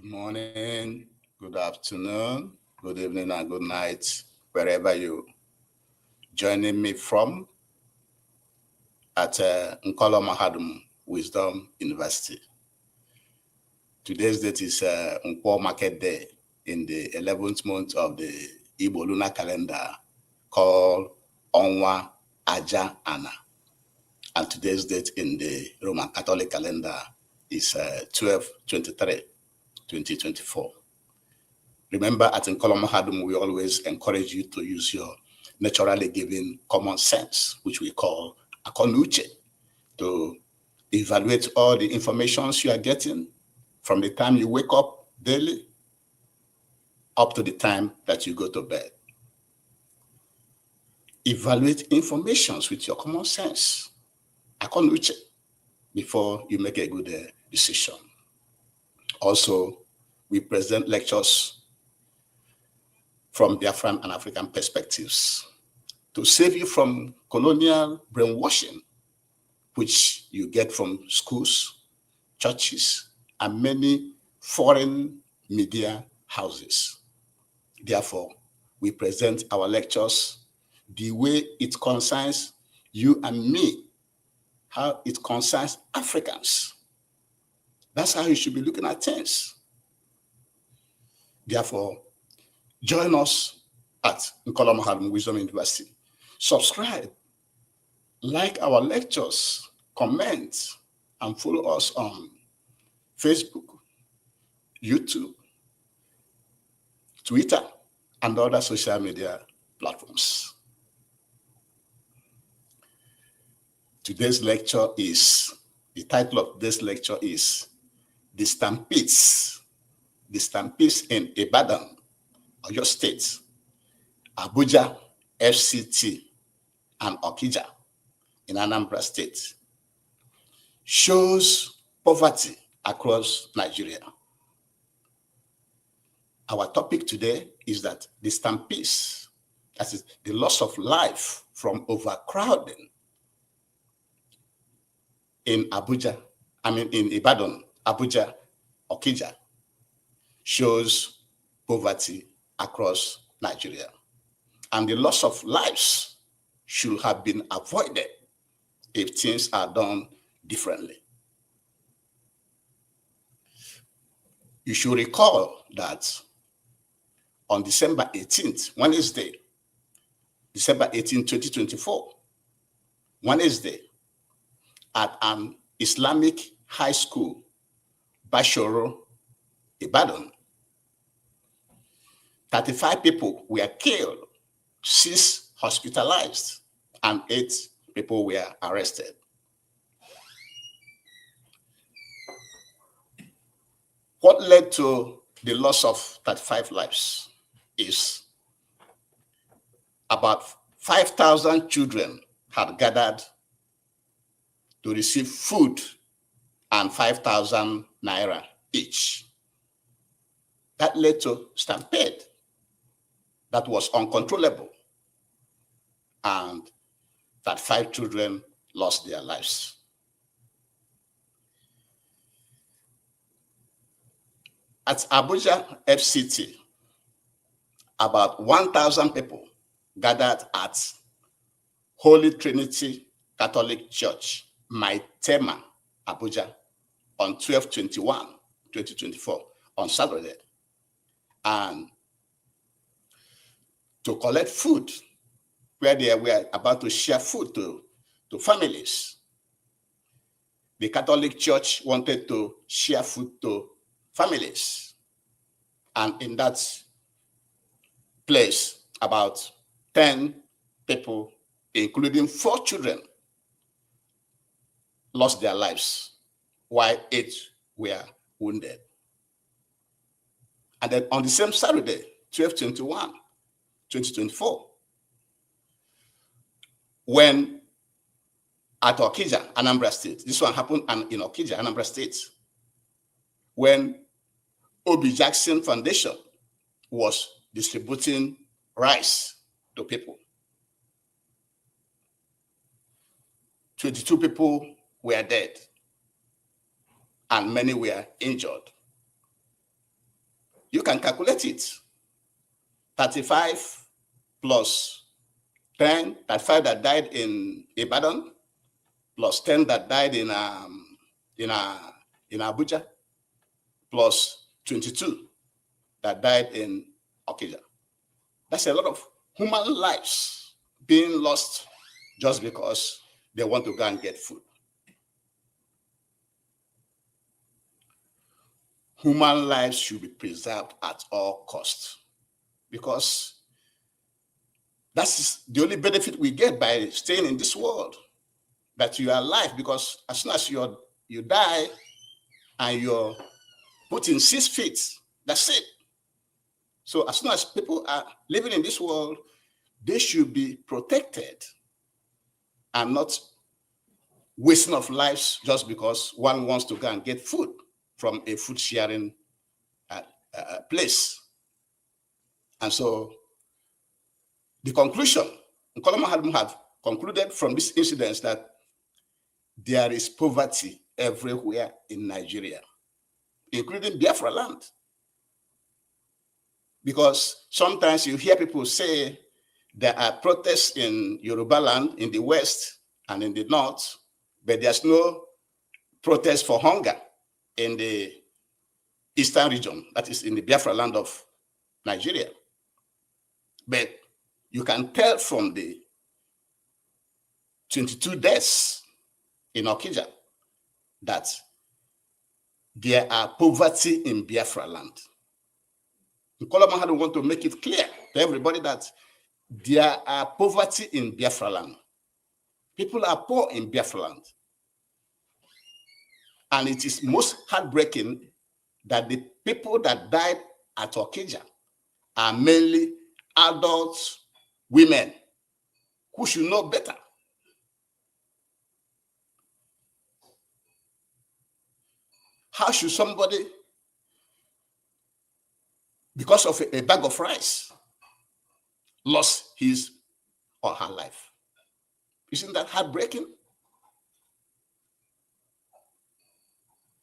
Good morning, good afternoon, good evening, and good night, wherever you joining me from at Nkolo Mahadum Wisdom University. Today's date is Nkwo Market Day in the 11th month of the Igbo lunar calendar called Onwa Aja Ana. And today's date in the Roman Catholic calendar is 12/23, 2024. Remember, at Nkolo Mahadum, we always encourage you to use your naturally given common sense, which we call akonuche, to evaluate all the information you are getting from the time you wake up daily up to the time that you go to bed. Evaluate information with your common sense, akonuche, before you make a good decision. Also, we present lectures from Biafran and African perspectives to save you from colonial brainwashing, which you get from schools, churches, and many foreign media houses. Therefore, we present our lectures the way it concerns you and me, how it concerns Africans. That's how you should be looking at things. Therefore, join us at Nkolo Mahadum Wisdom University. Subscribe, like our lectures, comment, and follow us on Facebook, YouTube, Twitter, and other social media platforms. Today's lecture is, the title of this lecture is The Stampedes. The Stampedes in Ibadan, Oyo State, Abuja, FCT, and Okija in Anambra State shows poverty across Nigeria. Our topic today is that the stampedes, that is the loss of life from overcrowding in Ibadan, Abuja, Okija, shows poverty across Nigeria. And the loss of lives should have been avoided if things are done differently. You should recall that on December 18th, Wednesday, December 18, 2024, Wednesday, at an Islamic high school, Bashoro, Ibadan, 35 people were killed, 6 hospitalized, and 8 people were arrested. What led to the loss of 35 lives is about 5,000 children had gathered to receive food and 5,000 naira each. That led to stampede that was uncontrollable, and that 5 children lost their lives. At Abuja FCT, about 1,000 people gathered at Holy Trinity Catholic Church, Maitema, Abuja, on 12/21/2024, on Saturday, and to collect food, where they were about to share food to families. The Catholic Church wanted to share food to families. And in that place, about 10 people, including 4 children, lost their lives, while 8 were wounded. And then on the same Saturday, 12/21/2024, when at Okija, Anambra State, this one happened in Okija, Anambra State, when Obi Jackson Foundation was distributing rice to people. 22 people were dead and many were injured. you can calculate it. 35 plus 10, 35 that died in Ibadan, plus 10 that died in Abuja, plus 22 that died in Okija. That's a lot of human lives being lost just because they want to go and get food. Human lives should be preserved at all costs, because that's the only benefit we get by staying in this world, that you are alive. Because as soon as you die and you're put in 6 feet, that's it. So as soon as people are living in this world, they should be protected and not wasting of lives just because one wants to go and get food from a food sharing place. And so the conclusion, Nkoloma Mahadum have concluded from this incident that there is poverty everywhere in Nigeria, including Biafra land. Because sometimes you hear people say there are protests in Yoruba land, in the West and in the North, but there's no protest for hunger in the Eastern region, that is in the Biafra land of Nigeria. But you can tell from the 22 deaths in Okija that there are poverty in Biafra land. Nkoloma Mahadum want to make it clear to everybody that there are poverty in Biafra land. People are poor in Biafra land. And it is most heartbreaking that the people that died at Okija are mainly adult women who should know better. How should somebody, because of a bag of rice, lost his or her life? Isn't that heartbreaking?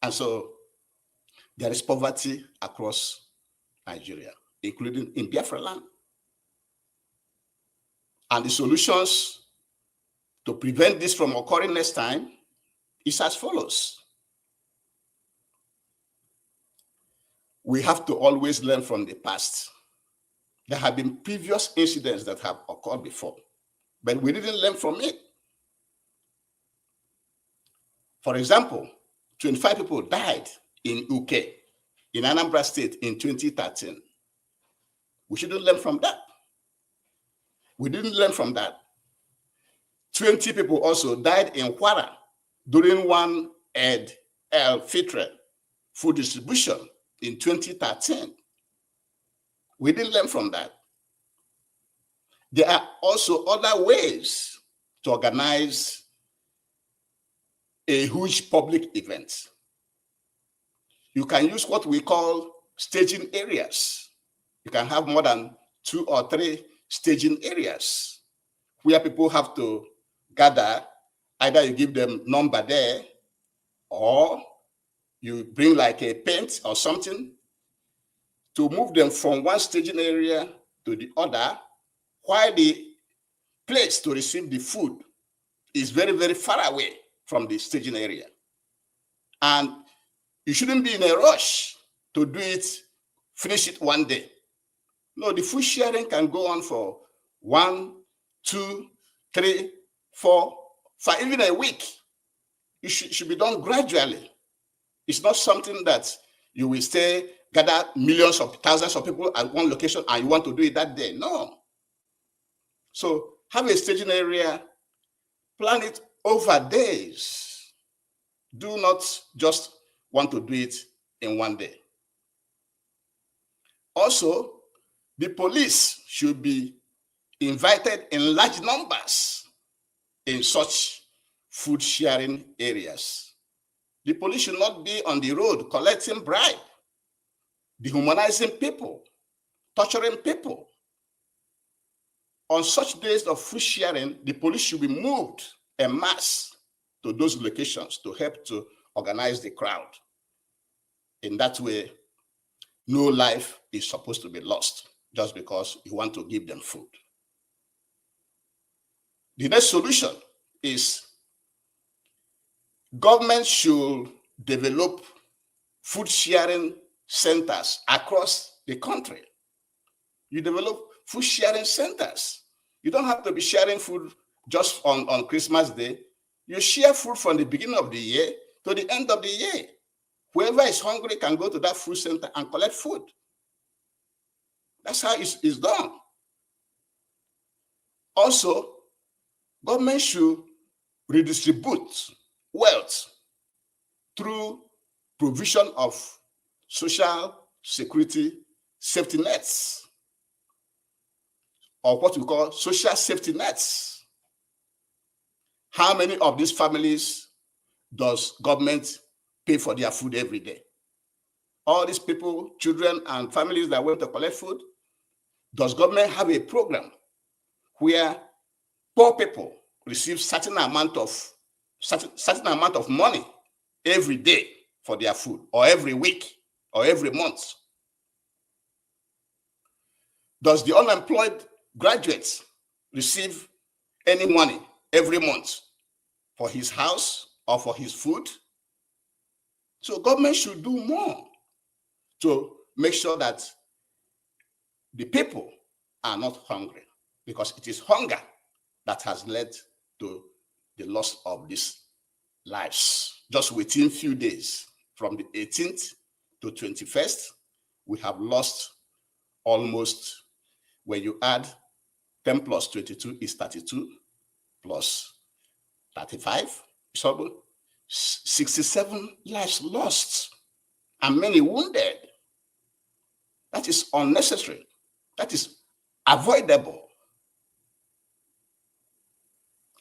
And so there is poverty across Nigeria, including in Biafra land. And the solutions to prevent this from occurring next time is as follows. We have to always learn from the past. There have been previous incidents that have occurred before, but we didn't learn from it. For example, 25 people died in Uke, in Anambra State in 2013. We shouldn't learn from that. We didn't learn from that. 20 people also died in Kwara during one Eid al-Fitr food distribution in 2013. We didn't learn from that. There are also other ways to organize a huge public event. You can use what we call staging areas. You can have more than 2 or 3 staging areas where people have to gather. Either you give them number there, or you bring like a paint or something to move them from one staging area to the other, while the place to receive the food is very, very far away from the staging area. And you shouldn't be in a rush to do it, finish it one day. No, the food sharing can go on for 1, 2, 3, 4, 5, even a week. It should be done gradually. It's not something that you will stay, gather millions of thousands of people at one location and you want to do it that day. No. So have a staging area, plan it over days. Do not just want to do it in one day. Also, the police should be invited in large numbers in such food sharing areas. The police should not be on the road collecting bribe, dehumanizing people, torturing people. On such days of food sharing, the police should be moved en masse to those locations to help to organize the crowd. In that way, no life is supposed to be lost just because you want to give them food. The next solution is government should develop food sharing centers across the country. You develop food sharing centers. You don't have to be sharing food just on Christmas Day. You share food from the beginning of the year to the end of the year. Whoever is hungry can go to that food center and collect food. That's how it's done. Also, government should redistribute wealth through provision of social security safety nets, or what we call social safety nets. How many of these families does government pay for their food every day? All these people, children and families that went to collect food, does government have a program where poor people receive certain amount of money every day for their food, or every week, or every month? Does the unemployed graduates receive any money every month for his house or for his food? So government should do more to make sure that the people are not hungry, because it is hunger that has led to the loss of these lives. Just within few days, from the 18th to 21st, we have lost almost, when you add 10 plus 22 is 32, plus 35, so 67 lives lost and many wounded. That is unnecessary. That is avoidable.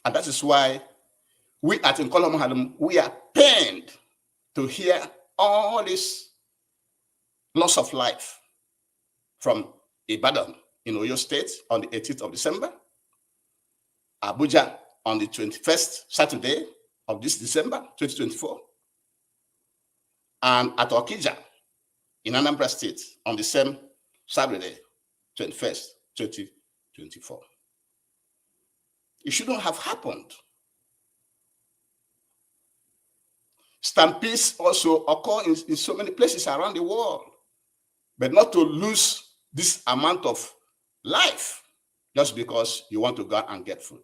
And that is why we at Nkola Mahadum, we are pained to hear all this loss of life from Ibadan in Oyo State on the 18th of December, Abuja on the 21st Saturday of this December 2024, and at Okija in Anambra State on the same Saturday, 21st, 2024. It shouldn't have happened. Stampedes also occur in so many places around the world, but not to lose this amount of life just because you want to go and get food.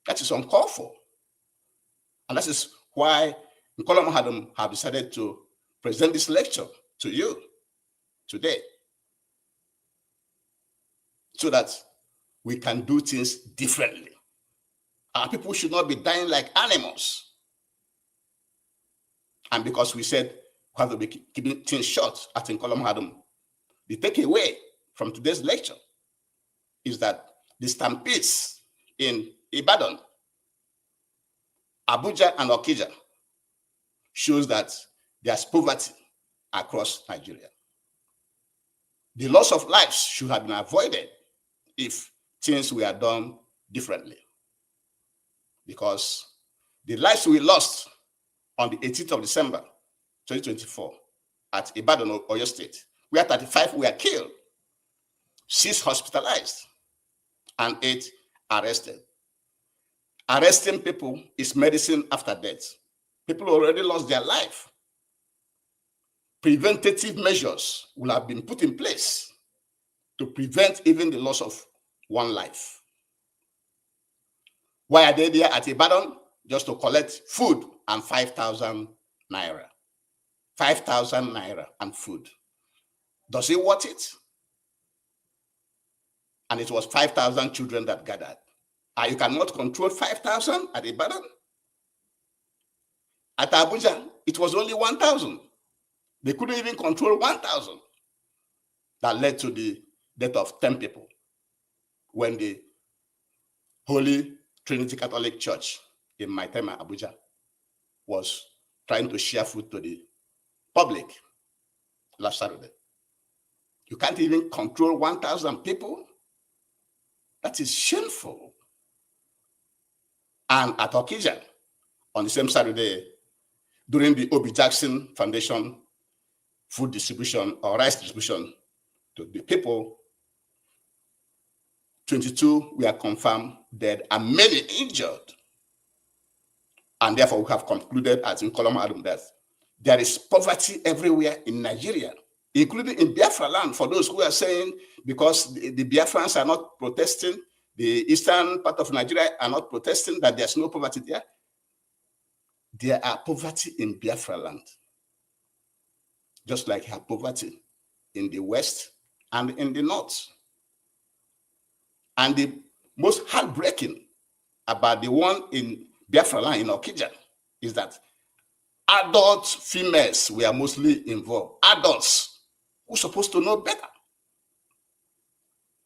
That is uncalled for. And that is why Nkola Mahadum have decided to present this lecture to you today, so that we can do things differently. Our people should not be dying like animals. And because we said we have to be keeping things short at Nkola Mahadum, the takeaway from today's lecture is that the stampedes in Ibadan, Abuja and Okija shows that there's poverty across Nigeria. The loss of lives should have been avoided if things were done differently. Because the lives we lost on the 18th of December, 2024, at Ibadan, Oyo State, where 35 were killed, 6 hospitalized, and 8 arrested. Arresting people is medicine after death. People already lost their life. Preventative measures will have been put in place to prevent even the loss of one life. Why are they there at Ibadan? Just to collect food and 5,000 naira. 5,000 naira and food. Does it worth it? And it was 5,000 children that gathered. You cannot control 5,000 at Ibadan. At Abuja, it was only 1,000. They couldn't even control 1,000. That led to the death of 10 people when the Holy Trinity Catholic Church in Maitama, Abuja, was trying to share food to the public last Saturday. You can't even control 1,000 people. That is shameful. And at Okija, on the same Saturday, during the Obi Jackson Foundation food distribution or rice distribution to the people. 22 were confirmed dead and many injured. And therefore, we have concluded as in Koloma Adam that there is poverty everywhere in Nigeria, including in Biafra land. For those who are saying because the Biafrans are not protesting, the eastern part of Nigeria are not protesting, that there's no poverty there. There are poverty in Biafra land, just like you have poverty in the west and in the north. And the most heartbreaking about the one in Biafra land in Okija is that adult females were mostly involved. Adults who are supposed to know better.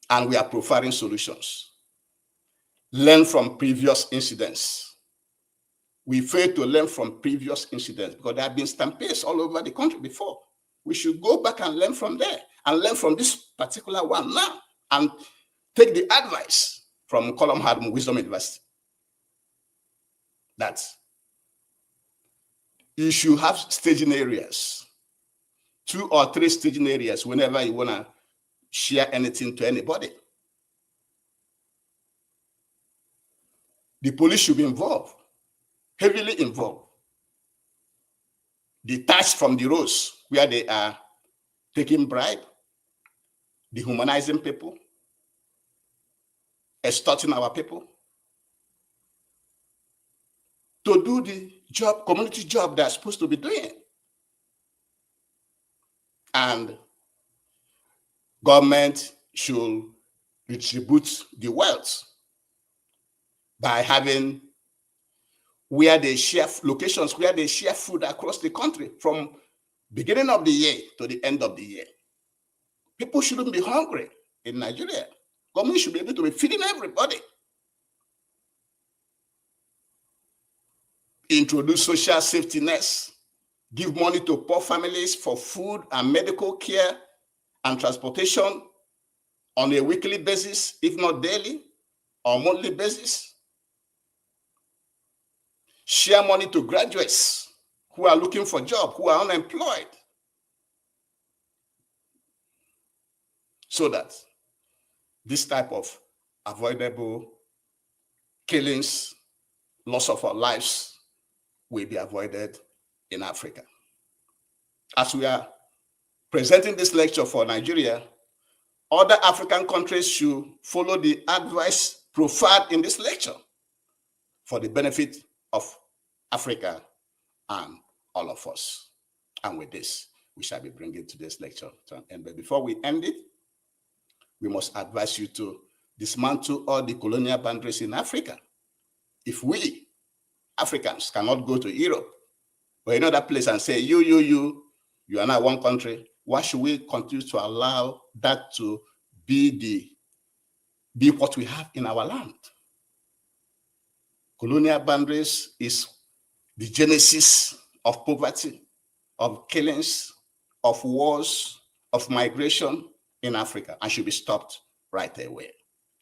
And we are profiling solutions. Learn from previous incidents. We fail to learn from previous incidents because there have been stampedes all over the country before. We should go back and learn from there and learn from this particular one now and take the advice from Kolom Hadum Wisdom University that you should have staging areas, 2 or 3 staging areas whenever you want to share anything to anybody. The police should be involved, heavily involved. Detached from the roads where they are taking bribe, dehumanizing people, extorting our people, to do the job, community job they're supposed to be doing. And government should distribute the wealth by having where they share locations, where they share food across the country from beginning of the year to the end of the year. People shouldn't be hungry in Nigeria. Government should be able to be feeding everybody. Introduce social safety nets, give money to poor families for food and medical care and transportation on a weekly basis, if not daily or monthly basis. Share money to graduates who are looking for jobs, who are unemployed, so that this type of avoidable killings, loss of our lives will be avoided in Africa. As we are presenting this lecture for Nigeria, other African countries should follow the advice profiled in this lecture for the benefit of Africa and all of us. And with this, we shall be bringing today's lecture to an end. But before we end it, we must advise you to dismantle all the colonial boundaries in Africa. If we, Africans, cannot go to Europe or another place and say, you are now one country, why should we continue to allow that to be what we have in our land? Colonial boundaries is the genesis of poverty, of killings, of wars, of migration in Africa, and should be stopped right away.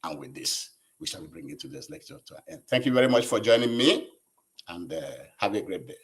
And with this, we shall be bringing today's lecture to an end. Thank you very much for joining me, and have a great day.